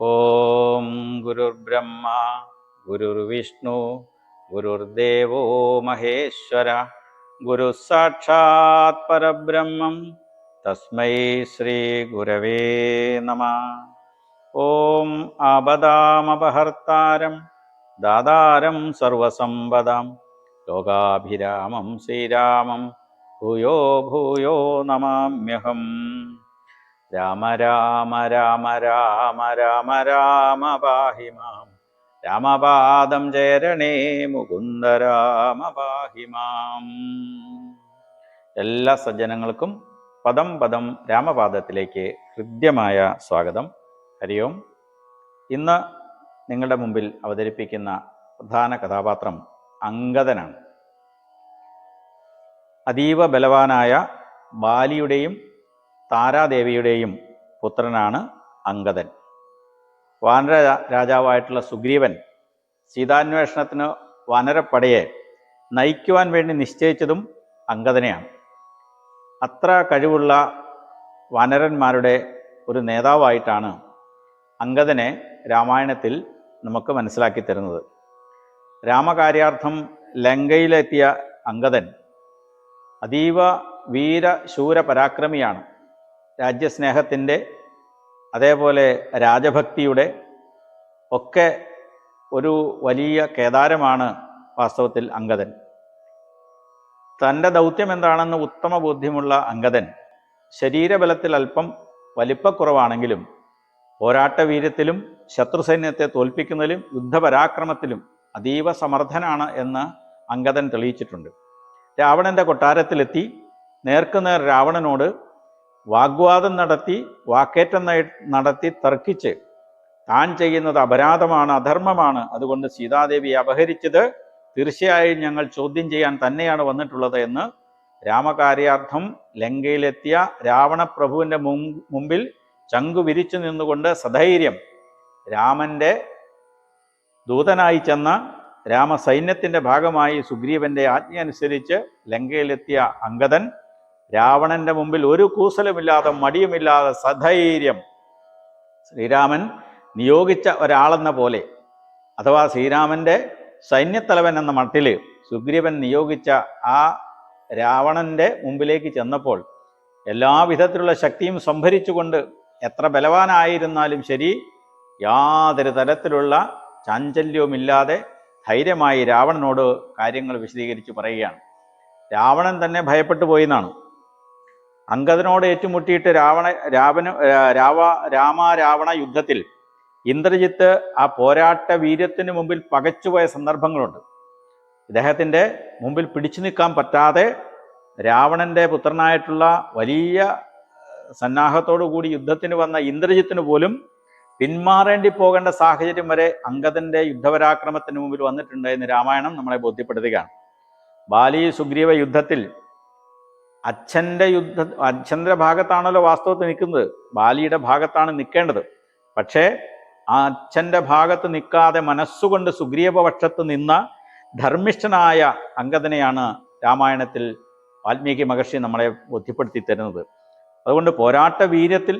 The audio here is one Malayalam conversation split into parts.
ഓം ഗുരുർബ്രഹ്മ ഗുരുർവിഷ്ണു ഗുരുർദേവോ മഹേശ്വര ഗുരു സാക്ഷാത് പരബ്രഹ്മം തസ്മൈ ശ്രീ ഗുരവേ നമഃ. ഓം ആപദാമപഹർത്താരം ദാതാരം സർവസമ്പദാം ലോകാഭിരാമം ശ്രീരാമം ഭൂയോ ഭൂയോ നമാമ്യഹം. രാമ രാമ രാമ രാമ രാമ രാമ പാഹി മാം രാമപാദം ചേരണേ മുകുന്ദ രാമ പാഹി മാം. എല്ലാ സജ്ജനങ്ങൾക്കും പദം പദം രാമപാദത്തിലേക്ക് ഹൃദ്യമായ സ്വാഗതം. ഹരി ഓം. ഇന്ന് നിങ്ങളുടെ മുമ്പിൽ അവതരിപ്പിക്കുന്ന പ്രധാന കഥാപാത്രം അംഗദനാണ്. അതീവ ബലവാനായ ബാലിയുടെയും താരാദേവിയുടെയും പുത്രനാണ് അംഗദൻ. വാനര രാജാവായിട്ടുള്ള സുഗ്രീവൻ സീതാന്വേഷണത്തിന് വാനരപ്പടയെ നയിക്കുവാൻ വേണ്ടി നിശ്ചയിച്ചതും അംഗദനെയാണ്. അത്ര കഴിവുള്ള വാനരന്മാരുടെ ഒരു നേതാവായിട്ടാണ് അംഗദനെ രാമായണത്തിൽ നമുക്ക് മനസ്സിലാക്കി തരുന്നത്. രാമകാര്യാർത്ഥം ലങ്കയിലെത്തിയ അംഗദൻ അതീവ വീരശൂര പരാക്രമിയാണ്. രാജ്യസ്നേഹത്തിൻ്റെ അതേപോലെ രാജഭക്തിയുടെ ഒക്കെ ഒരു വലിയ കേദാരമാണ് വാസ്തവത്തിൽ അംഗദൻ. തൻ്റെ ദൗത്യം എന്താണെന്ന് ഉത്തമ ബോധ്യമുള്ള അംഗദൻ ശരീരബലത്തിൽ അല്പം വലിപ്പക്കുറവാണെങ്കിലും പോരാട്ടവീര്യത്തിലും ശത്രുസൈന്യത്തെ തോൽപ്പിക്കുന്നതിലും യുദ്ധപരാക്രമത്തിലും അതീവ സമർത്ഥനാണ് എന്ന് അംഗദൻ തെളിയിച്ചിട്ടുണ്ട്. രാവണൻ്റെ കൊട്ടാരത്തിലെത്തി നേർക്കുനേർ രാവണനോട് വാഗ്വാദം നടത്തി വാക്കേറ്റം നടത്തി തർക്കിച്ച് താൻ ചെയ്യുന്നത് അപരാധമാണ്, അധർമ്മമാണ്, അതുകൊണ്ട് സീതാദേവിയെ അപഹരിച്ചത് തീർച്ചയായും ഞങ്ങൾ ചോദ്യം ചെയ്യാൻ തന്നെയാണ് വന്നിട്ടുള്ളത് എന്ന് രാമകാര്യാർത്ഥം ലങ്കയിലെത്തിയ രാവണപ്രഭുവിൻ്റെ മുമ്പിൽ ചങ്കു വിരിച്ചു നിന്നുകൊണ്ട് സധൈര്യം രാമൻ്റെ ദൂതനായി ചെന്ന രാമസൈന്യത്തിൻ്റെ ഭാഗമായി സുഗ്രീവൻ്റെ ആജ്ഞ അനുസരിച്ച് ലങ്കയിലെത്തിയ അംഗദൻ രാവണന്റെ മുമ്പിൽ ഒരു കൂസലുമില്ലാതെ മടിയുമില്ലാതെ സധൈര്യം ശ്രീരാമൻ നിയോഗിച്ച ഒരാളെന്ന പോലെ, അഥവാ ശ്രീരാമൻ്റെ സൈന്യത്തലവൻ എന്ന മട്ടിൽ സുഗ്രീവൻ നിയോഗിച്ച ആ രാവണന്റെ മുമ്പിലേക്ക് ചെന്നപ്പോൾ എല്ലാവിധത്തിലുള്ള ശക്തിയും സംഭരിച്ചുകൊണ്ട് എത്ര ബലവാനായിരുന്നാലും ശരി യാതൊരു തരത്തിലുള്ള ചാഞ്ചല്യവുമില്ലാതെ ധൈര്യമായി രാവണനോട് കാര്യങ്ങൾ വിശദീകരിച്ച് പറയുകയാണ്. രാവണൻ തന്നെ ഭയപ്പെട്ടു പോയി എന്നാണ്. അംഗദനോട് ഏറ്റുമുട്ടിയിട്ട് രാവണ യുദ്ധത്തിൽ ഇന്ദ്രജിത്ത് ആ പോരാട്ട വീര്യത്തിന് മുമ്പിൽ പകച്ചുപോയ സന്ദർഭങ്ങളുണ്ട്. ഇദ്ദേഹത്തിൻ്റെ മുമ്പിൽ പിടിച്ചു നിൽക്കാൻ പറ്റാതെ രാവണൻ്റെ പുത്രനായിട്ടുള്ള വലിയ സന്നാഹത്തോടു കൂടി യുദ്ധത്തിന് വന്ന ഇന്ദ്രജിത്തിന് പോലും പിന്മാറേണ്ടി പോകേണ്ട സാഹചര്യം വരെ അംഗദൻ്റെ യുദ്ധപരാക്രമത്തിന് മുമ്പിൽ വന്നിട്ടുണ്ട് എന്ന് രാമായണം നമ്മളെ ബോധ്യപ്പെടുത്തുകയാണ്. ബാലി സുഗ്രീവ യുദ്ധത്തിൽ അച്ഛൻ്റെ ഭാഗത്താണല്ലോ വാസ്തവത്തിൽ നിൽക്കുന്നത്, ബാലിയുടെ ഭാഗത്താണ് നിൽക്കേണ്ടത്. പക്ഷേ ആ അച്ഛൻ്റെ ഭാഗത്ത് നിൽക്കാതെ മനസ്സുകൊണ്ട് സുഗ്രീവപക്ഷത്ത് നിന്ന ധർമ്മിഷ്ഠനായ അംഗദനെയാണ് രാമായണത്തിൽ വാൽമീകി മഹർഷി നമ്മളെ ബോധ്യപ്പെടുത്തി തരുന്നത്. അതുകൊണ്ട് പോരാട്ട വീര്യത്തിൽ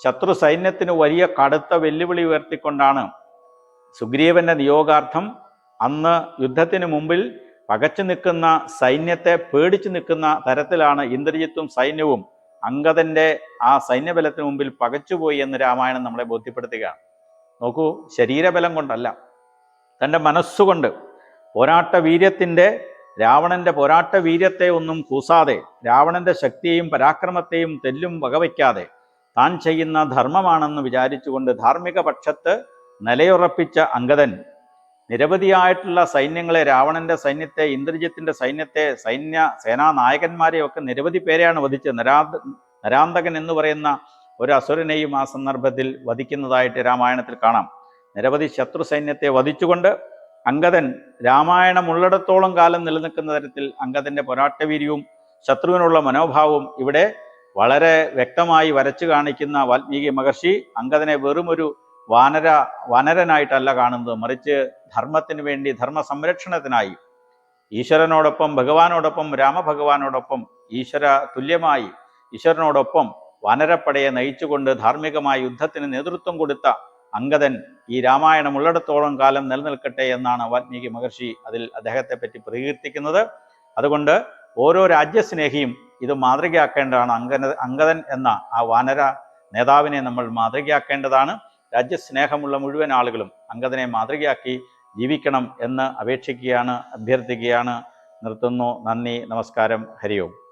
ശത്രു സൈന്യത്തിന് വലിയ കടുത്ത വെല്ലുവിളി ഉയർത്തിക്കൊണ്ടാണ് സുഗ്രീവന്റെ നിയോഗാർത്ഥം അന്ന് യുദ്ധത്തിന് മുമ്പിൽ പകച്ചു നിൽക്കുന്ന സൈന്യത്തെ പേടിച്ചു നിൽക്കുന്ന തരത്തിലാണ് ഇന്ദ്രജിത്തും സൈന്യവും അംഗദന്റെ ആ സൈന്യബലത്തിന് മുമ്പിൽ പകച്ചുപോയി എന്ന് രാമായണം നമ്മളെ ബോധ്യപ്പെടുത്തുകയാണ്. നോക്കൂ, ശരീരബലം കൊണ്ടല്ല, തൻ്റെ മനസ്സുകൊണ്ട് പോരാട്ട വീര്യത്തിൻ്റെ രാവണന്റെ പോരാട്ട വീര്യത്തെ ഒന്നും കൂസാതെ രാവണന്റെ ശക്തിയെയും പരാക്രമത്തെയും തെല്ലും വകവയ്ക്കാതെ താൻ ചെയ്യുന്ന ധർമ്മമാണെന്ന് വിചാരിച്ചുകൊണ്ട് ധാർമ്മിക പക്ഷത്ത് നിലയുറപ്പിച്ച അംഗദൻ നിരവധിയായിട്ടുള്ള സൈന്യങ്ങളെ, രാവണന്റെ സൈന്യത്തെ, ഇന്ദ്രജിത്തിന്റെ സൈന്യത്തെ, സേനാനായകന്മാരെയൊക്കെ നിരവധി പേരെയാണ് വധിച്ചത്. നരാന്തകൻ എന്ന് പറയുന്ന ഒരു അസുരനെയും ആ സന്ദർഭത്തിൽ വധിക്കുന്നതായിട്ട് രാമായണത്തിൽ കാണാം. നിരവധി ശത്രു സൈന്യത്തെ വധിച്ചുകൊണ്ട് അംഗദൻ രാമായണം ഉള്ളിടത്തോളം കാലം നിലനിൽക്കുന്ന തരത്തിൽ അംഗദന്റെ പോരാട്ടവീര്യവും ശത്രുവിനുള്ള മനോഭാവവും ഇവിടെ വളരെ വ്യക്തമായി വരച്ചു കാണിക്കുന്ന വാൽമീകി മഹർഷി അംഗദനെ വെറുമൊരു വാനരനായിട്ടല്ല കാണുന്നത്, മറിച്ച് ധർമ്മത്തിന് വേണ്ടി, ധർമ്മ സംരക്ഷണത്തിനായി ഈശ്വരനോടൊപ്പം, ഭഗവാനോടൊപ്പം, രാമഭഗവാനോടൊപ്പം, ഈശ്വര തുല്യമായി ഈശ്വരനോടൊപ്പം വാനരപ്പടയെ നയിച്ചുകൊണ്ട് ധാർമ്മികമായ യുദ്ധത്തിന് നേതൃത്വം കൊടുത്ത അംഗദൻ ഈ രാമായണം ഉള്ളിടത്തോളം കാലം നിലനിൽക്കട്ടെ എന്നാണ് വാൽമീകി മഹർഷി അതിൽ അദ്ദേഹത്തെ പറ്റി പ്രകീർത്തിക്കുന്നത്. അതുകൊണ്ട് ഓരോ രാജ്യസ്നേഹിയും ഇത് മാതൃകയാക്കേണ്ടതാണ്. അംഗദൻ എന്ന ആ വാനര നേതാവിനെ നമ്മൾ മാതൃകയാക്കേണ്ടതാണ്. രാജ്യസ്നേഹമുള്ള മുഴുവൻ ആളുകളും അംഗദനെ മാതൃകയാക്കി ജീവിക്കണം എന്ന് അപേക്ഷിക്കുകയാണ്, അഭ്യർത്ഥിക്കുകയാണ്. നിർത്തുന്നു. നന്ദി, നമസ്കാരം, ഹരി ഓം.